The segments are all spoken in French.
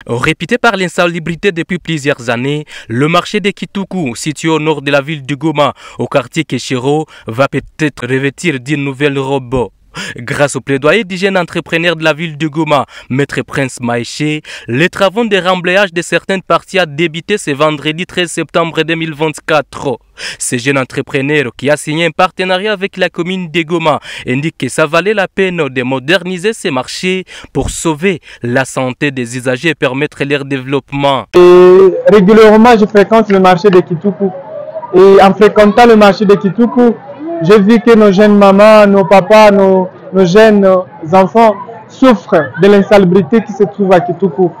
Répété par l'insalubrité depuis plusieurs années, le marché de Kitoukou, situé au nord de la ville de Goma, au quartier Kéchiro, va peut-être revêtir d'une nouvelle robe. Grâce au plaidoyer du jeune entrepreneur de la ville de Goma, Maître Prince Maïché, les travaux de remblayage de certaines parties a débuté ce vendredi 13 septembre 2024. Ce jeune entrepreneur qui a signé un partenariat avec la commune de Goma indique que ça valait la peine de moderniser ces marchés pour sauver la santé des usagers et permettre leur développement. Régulièrement, je fréquente le marché de Kitoukou. Et en fréquentant le marché de Kitoukou, j'ai vu que nos jeunes mamans, nos papas, nos jeunes enfants souffrent de l'insalubrité qui se trouve à Kitoukou.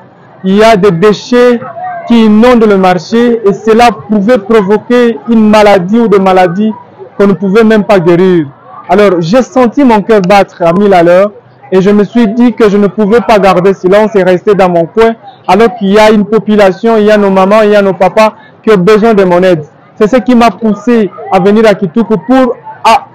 Il y a des déchets qui inondent le marché et cela pouvait provoquer une maladie ou des maladies qu'on ne pouvait même pas guérir. Alors j'ai senti mon cœur battre à 1000 à l'heure et je me suis dit que je ne pouvais pas garder silence et rester dans mon coin alors qu'il y a une population, il y a nos mamans, il y a nos papas qui ont besoin de mon aide. C'est ce qui m'a poussé à venir à Kitoukou pour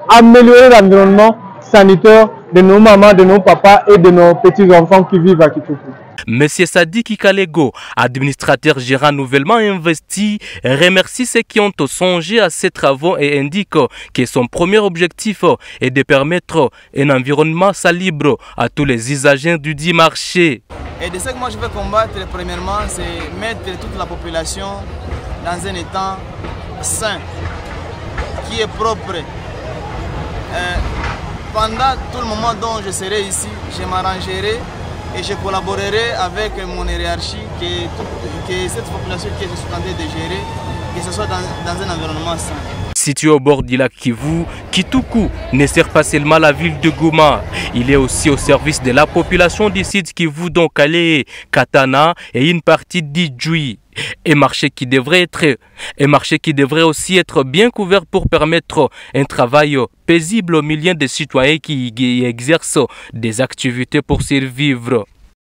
améliorer l'environnement sanitaire de nos mamans, de nos papas et de nos petits-enfants qui vivent à Kitoukou. Monsieur Sadiki Kalego, administrateur gérant nouvellement investi, remercie ceux qui ont songé à ces travaux et indique que son premier objectif est de permettre un environnement salubre à tous les usagers du dit marché. Et de ce que moi je veux combattre, premièrement, c'est mettre toute la population dans un état sain, qui est propre. Pendant tout le moment dont je serai ici, je m'arrangerai et je collaborerai avec mon hiérarchie que cette population que je suis en train de gérer, que ce soit dans un environnement sain. Situé au bord du lac Kivu, Kitoukou ne sert pas seulement la ville de Goma. Il est aussi au service de la population du site Kivu, dont Calais, Katana et une partie d'Idjoui. Un marché qui devrait aussi être bien couvert pour permettre un travail paisible aux millions de citoyens qui y exercent des activités pour survivre.